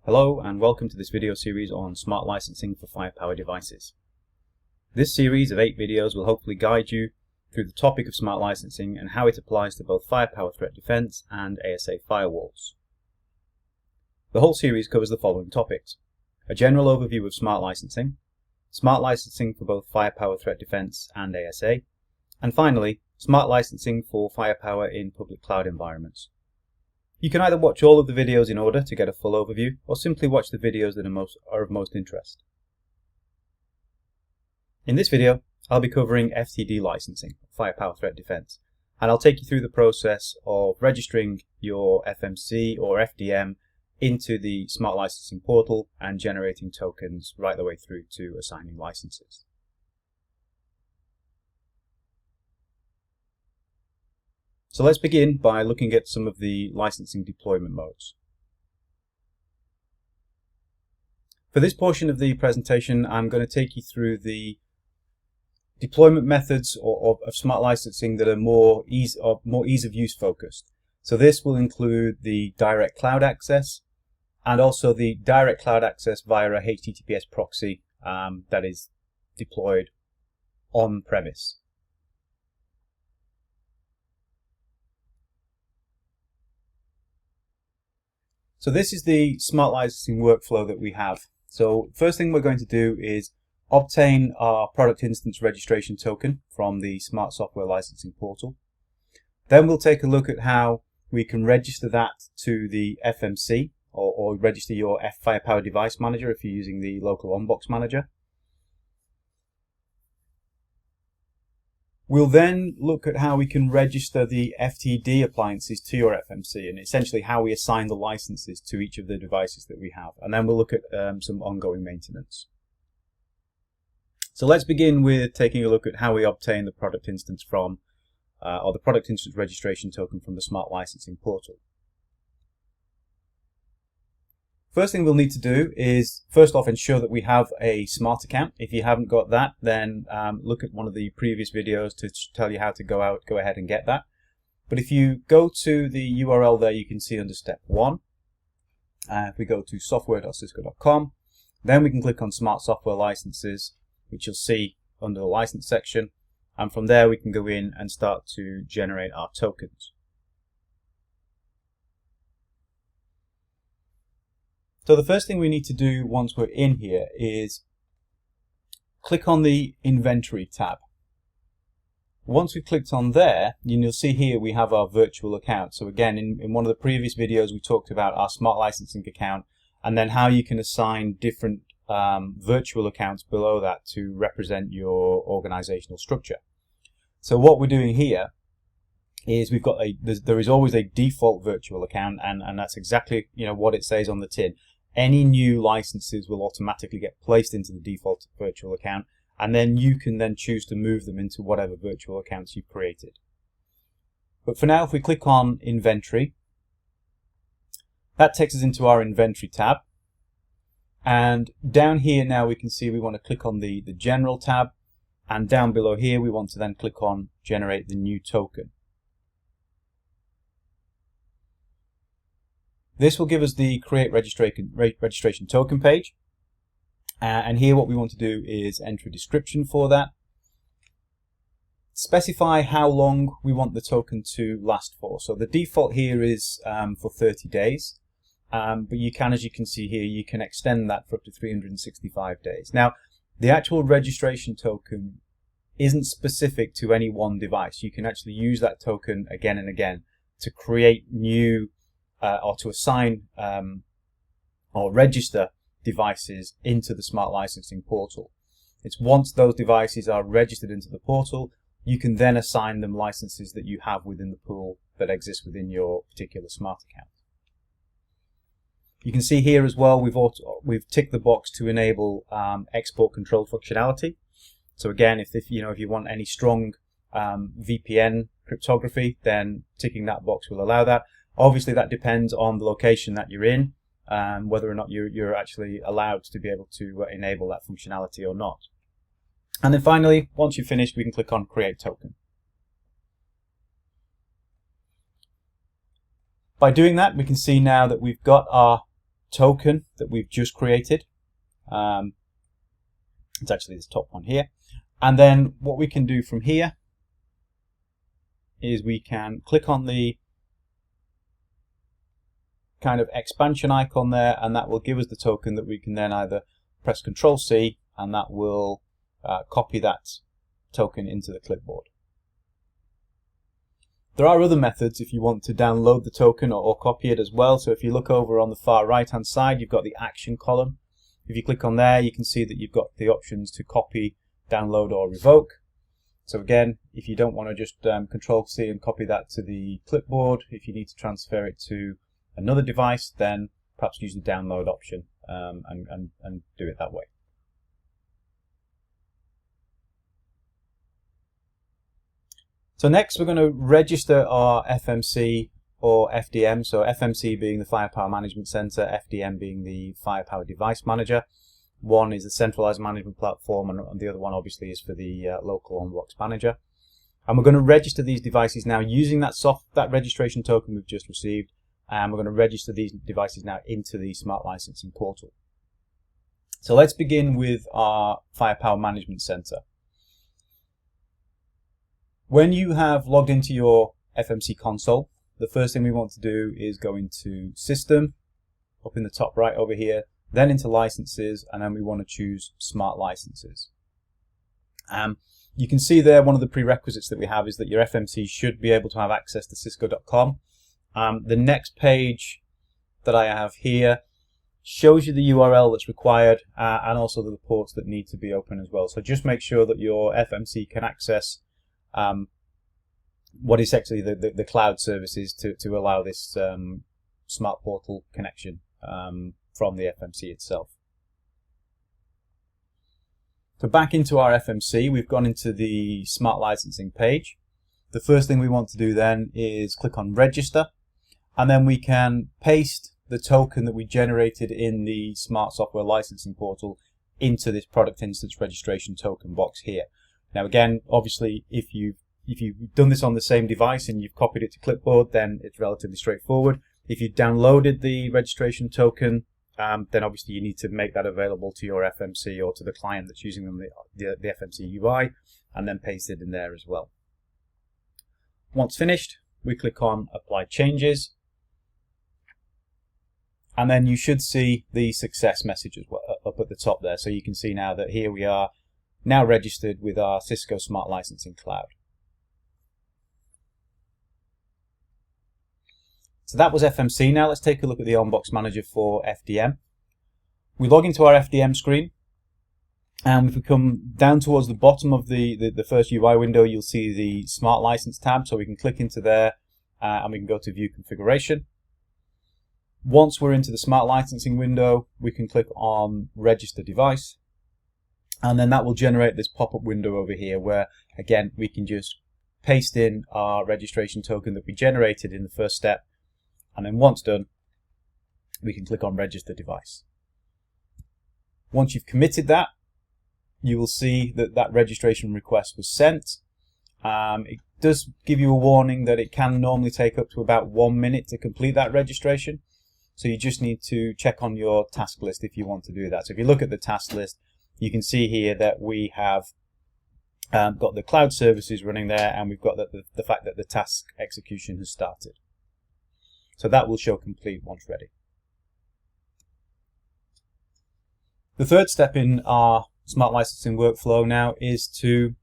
Hello and welcome to this video series on smart licensing for firepower devices. This series of 8 videos will hopefully guide you through the topic of smart licensing and how it applies to both firepower threat defense and ASA firewalls. The whole series covers the following topics: a general overview of smart licensing for both firepower threat defense and ASA, and finally, smart licensing for firepower in public cloud environments. You can either watch all of the videos in order to get a full overview, or simply watch the videos that are of most interest. In this video, I'll be covering FTD licensing, firepower threat defense, and I'll take you through the process of registering your FMC or FDM into the smart licensing portal and generating tokens right the way through to assigning licenses. So let's begin by looking at some of the licensing deployment modes. For this portion of the presentation, I'm going to take you through the deployment methods of smart licensing that are more ease of use focused. So this will include the direct cloud access and also the direct cloud access via a HTTPS proxy that is deployed on premise. So this is the smart licensing workflow that we have. So first thing we're going to do is obtain our product instance registration token from the Smart Software Licensing Portal. Then we'll take a look at how we can register that to the FMC or register your Firepower Device Manager if you're using the local on-box manager. We'll then look at how we can register the FTD appliances to your FMC and essentially how we assign the licenses to each of the devices that we have. And then we'll look at some ongoing maintenance. So let's begin with taking a look at how we obtain the product instance from, or the product instance registration token from the Smart Licensing Portal. First thing we'll need to do is, first off, ensure that we have a smart account. If you haven't got that, then look at one of the previous videos to tell you how to go ahead and get that. But if you go to the URL there, you can see under step 1, if we go to software.cisco.com, then we can click on Smart Software Licenses, which you'll see under the license section. And from there, we can go in and start to generate our tokens. So the first thing we need to do once we're in here is click on the Inventory tab. Once we've clicked on there, you'll see here we have our virtual account. So again, in one of the previous videos, we talked about our smart licensing account and then how you can assign different virtual accounts below that to represent your organizational structure. So what we're doing here is we've got there is always a default virtual account, and that's exactly what it says on the tin. Any new licenses will automatically get placed into the default virtual account, and then you can then choose to move them into whatever virtual accounts you've created. But for now, if we click on Inventory, that takes us into our Inventory tab. And down here now we can see we want to click on the General tab, and down below here we want to then click on Generate the New Token. This will give us the Create Registration Token page. And here what we want to do is enter a description for that. Specify how long we want the token to last for. So the default here is for 30 days. But you can, as you can see here, you can extend that for up to 365 days. Now, the actual registration token isn't specific to any one device. You can actually use that token again and again to create new or to assign or register devices into the Smart Licensing Portal. It's once those devices are registered into the portal, you can then assign them licenses that you have within the pool that exists within your particular smart account. You can see here as well we've ticked the box to enable export control functionality. So again, if you want any strong VPN cryptography, then ticking that box will allow that. Obviously, that depends on the location that you're in, whether or not you're actually allowed to be able to enable that functionality or not. And then finally, once you've finished, we can click on Create Token. By doing that, we can see now that we've got our token that we've just created. It's actually this top one here. And then what we can do from here is we can click on the kind of expansion icon there, and that will give us the token that we can then either press Ctrl+C, and that will copy that token into the clipboard. There are other methods if you want to download the token or copy it as well. So if you look over on the far right hand side, you've got the action column. If you click on there, you can see that you've got the options to copy, download or revoke. So again, if you don't want to just Ctrl+C and copy that to the clipboard, if you need to transfer it to another device, then perhaps use the download option and do it that way. So next we're going to register our FMC or FDM, so FMC being the Firepower Management Center, FDM being the Firepower Device Manager. One is the centralized management platform, and the other one obviously is for the local on-box manager. And we're going to register these devices now using that registration token we've just received, and we're going to register these devices now into the Smart Licensing portal. So let's begin with our Firepower Management Center. When you have logged into your FMC console, the first thing we want to do is go into System, up in the top right over here, then into Licenses, and then we want to choose Smart Licenses. You can see there one of the prerequisites that we have is that your FMC should be able to have access to cisco.com. The next page that I have here shows you the URL that's required and also the ports that need to be open as well. So just make sure that your FMC can access what is actually the cloud services to allow this smart portal connection from the FMC itself. So back into our FMC, we've gone into the Smart Licensing page. The first thing we want to do then is click on Register, and then we can paste the token that we generated in the Smart Software Licensing portal into this Product Instance Registration Token box here. Now again, obviously, if you've done this on the same device and you've copied it to clipboard, then it's relatively straightforward. If you downloaded the registration token, then obviously you need to make that available to your FMC or to the client that's using the FMC UI, and then paste it in there as well. Once finished, we click on Apply Changes, and then you should see the success message as well up at the top there. So you can see now that here we are now registered with our Cisco Smart Licensing Cloud. So that was FMC. Now let's take a look at the on-box manager for FDM. We log into our FDM screen, and if we come down towards the bottom of the first UI window, you'll see the Smart License tab. So we can click into there and we can go to View Configuration. Once we're into the Smart Licensing window, we can click on Register Device, and then that will generate this pop-up window over here where, again, we can just paste in our registration token that we generated in the first step. And then once done, we can click on Register Device. Once you've committed that, you will see that that registration request was sent. It does give you a warning that it can normally take up to about 1 minute to complete that registration. So you just need to check on your task list if you want to do that. So if you look at the task list, you can see here that we have got the cloud services running there, and we've got the fact that the task execution has started. So that will show complete once ready. The third step in our Smart Licensing workflow now is to,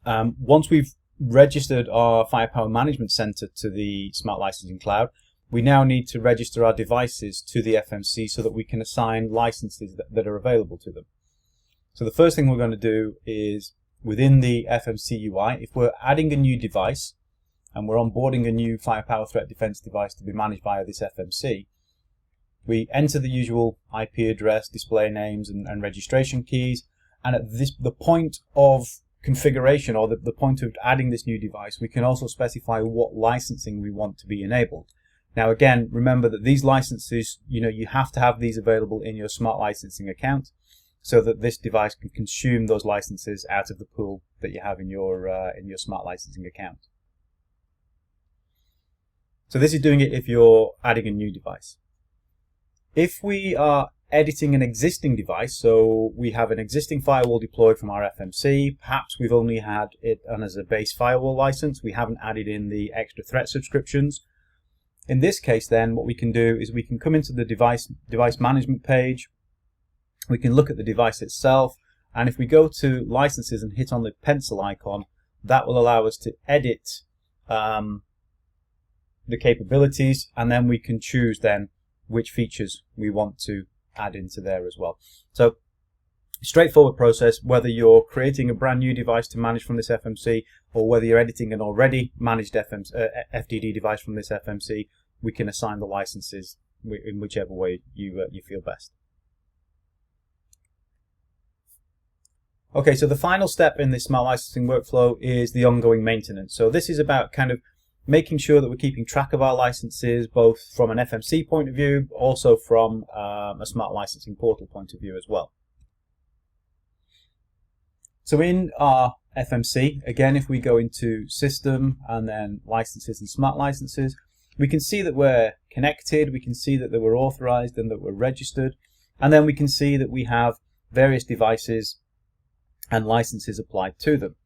once we've registered our Firepower Management Center to the Smart Licensing Cloud, we now need to register our devices to the FMC so that we can assign licenses that are available to them. So the first thing we're going to do is, within the FMC UI, if we're adding a new device, and we're onboarding a new Firepower Threat Defense device to be managed via this FMC, we enter the usual IP address, display names, and registration keys. And at the point of configuration, or the point of adding this new device, we can also specify what licensing we want to be enabled. Now again, remember that these licenses, you have to have these available in your Smart Licensing account so that this device can consume those licenses out of the pool that you have in your Smart Licensing account. So this is doing it if you're adding a new device. If we are editing an existing device, so we have an existing firewall deployed from our FMC, perhaps we've only had it on as a base firewall license, we haven't added in the extra threat subscriptions. In this case then, what we can do is we can come into the device management page, we can look at the device itself, and if we go to licenses and hit on the pencil icon, that will allow us to edit the capabilities, and then we can choose then which features we want to add into there as well. So straightforward process, whether you're creating a brand new device to manage from this FMC or whether you're editing an already managed FTD device from this FMC, we can assign the licenses in whichever way you feel best. Okay, so the final step in this smart licensing workflow is the ongoing maintenance. So this is about kind of making sure that we're keeping track of our licenses, both from an FMC point of view, also from a smart licensing portal point of view as well. So in our FMC, again, if we go into System and then Licenses and Smart Licenses, we can see that we're connected, we can see that we're authorized and that we're registered, and then we can see that we have various devices and licenses applied to them.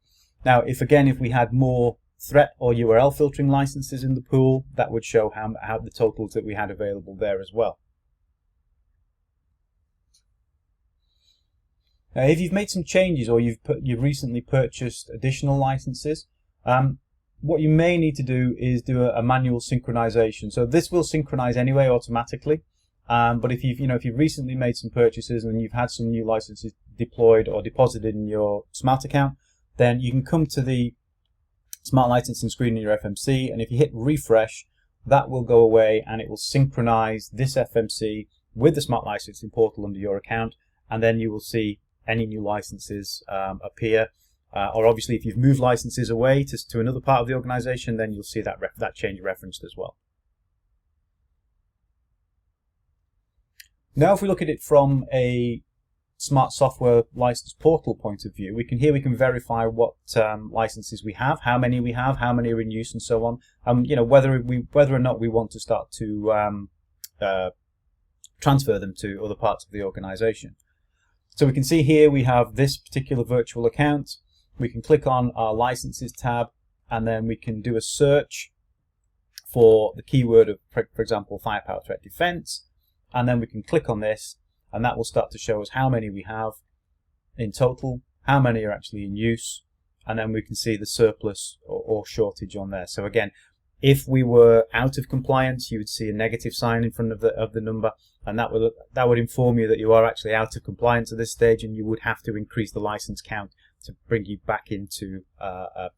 Now, if we had more threat or URL filtering licenses in the pool, that would show how the totals that we had available there as well. Now, if you've made some changes or you've recently purchased additional licenses, what you may need to do is do a manual synchronization. So this will synchronize anyway automatically, but if you've recently made some purchases and you've had some new licenses deployed or deposited in your smart account, then you can come to the smart licensing screen in your FMC, and if you hit refresh, that will go away and it will synchronize this FMC with the smart licensing portal under your account, and then you will see any new licenses appear. Or obviously, if you've moved licenses away to another part of the organization, then you'll see that change referenced as well. Now, if we look at it from a smart software license portal point of view, we can verify what licenses we have, how many are in use, and so on. Whether or not we want to start to transfer them to other parts of the organization. So we can see here we have this particular virtual account. We can click on our licenses tab, and then we can do a search for the keyword of, for example, Firepower Threat Defense, and then we can click on this, and that will start to show us how many we have in total, how many are actually in use, and then we can see the surplus or shortage on there. So again, if we were out of compliance, you would see a negative sign in front of the number, and that would inform you that you are actually out of compliance at this stage, and you would have to increase the license count to bring you back into a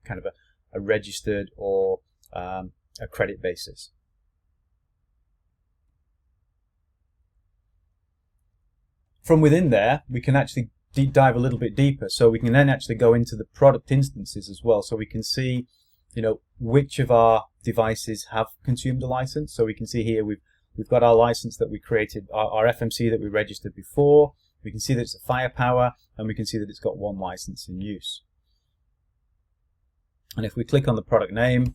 kind of a registered or a credit basis. From within there, we can actually dive a little bit deeper. So we can then actually go into the product instances as well. So we can see, which of our devices have consumed a license. So we can see here we've got our license that we created, our FMC that we registered before. We can see that it's a Firepower, and we can see that it's got one license in use. And if we click on the product name,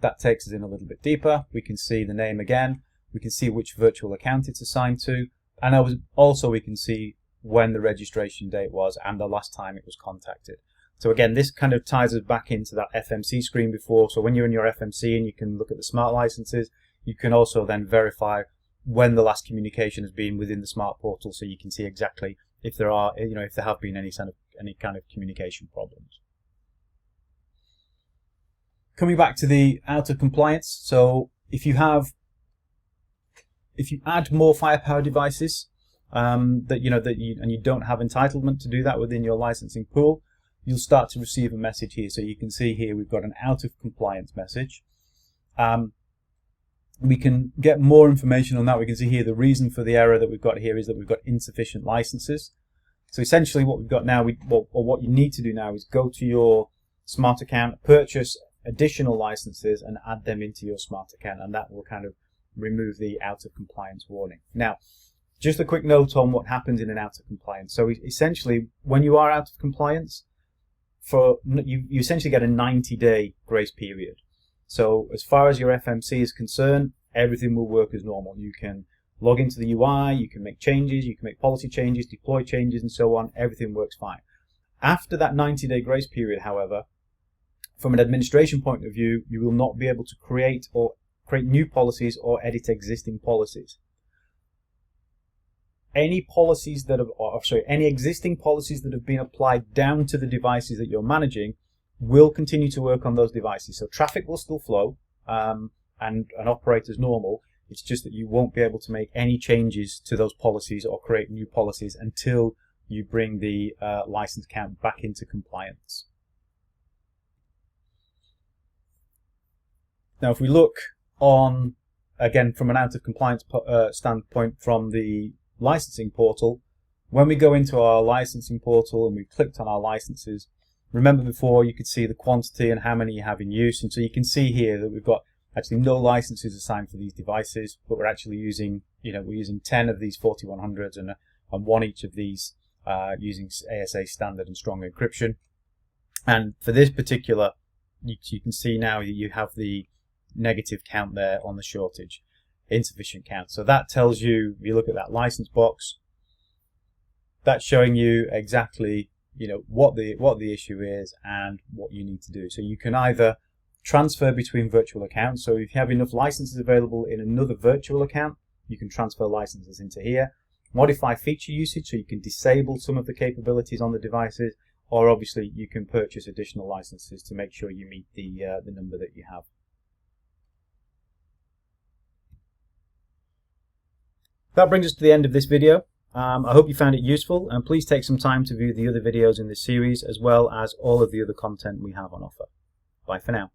that takes us in a little bit deeper. We can see the name again. We can see which virtual account it's assigned to. And also we can see when the registration date was and the last time it was contacted. So again, this kind of ties us back into that FMC screen before. So when you're in your FMC and you can look at the smart licenses, you can also then verify when the last communication has been within the smart portal, so you can see exactly if there are, if there have been any kind of communication problems. Coming back to the out of compliance, so if you add more Firepower devices and you don't have entitlement to do that within your licensing pool, you'll start to receive a message here. So you can see here we've got an out of compliance message. We can get more information on that. We can see here the reason for the error that we've got here is that we've got insufficient licenses. So essentially what we've got now, what you need to do now is go to your smart account, purchase additional licenses and add them into your smart account, and that will kind of remove the out of compliance warning. Now, just a quick note on what happens in an out of compliance. So essentially, when you are out of compliance, you essentially get a 90-day grace period. So as far as your FMC is concerned, everything will work as normal. You can log into the UI, you can make changes, you can make policy changes, deploy changes, and so on. Everything works fine. After that 90-day grace period, however, from an administration point of view, you will not be able to create new policies or edit existing policies. Any existing policies that have been applied down to the devices that you're managing will continue to work on those devices. So traffic will still flow and operate as normal. It's just that you won't be able to make any changes to those policies or create new policies until you bring the license count back into compliance. Now, if we look on, again, from an out of compliance standpoint from the licensing portal, when we go into our licensing portal and we've clicked on our licenses, remember before you could see the quantity and how many you have in use, and so you can see here that we've got actually no licenses assigned for these devices, but we're actually using, we're using 10 of these 4100s and one each of these using ASA standard and strong encryption. And for this particular, you can see now you have the negative count there on the shortage, insufficient count. So that tells you, if you look at that license box, that's showing you exactly what the issue is and what you need to do. So you can either transfer between virtual accounts. So if you have enough licenses available in another virtual account, you can transfer licenses into here. Modify feature usage, so you can disable some of the capabilities on the devices, or obviously you can purchase additional licenses to make sure you meet the number that you have. That brings us to the end of this video. I hope you found it useful, and please take some time to view the other videos in this series as well as all of the other content we have on offer. Bye for now.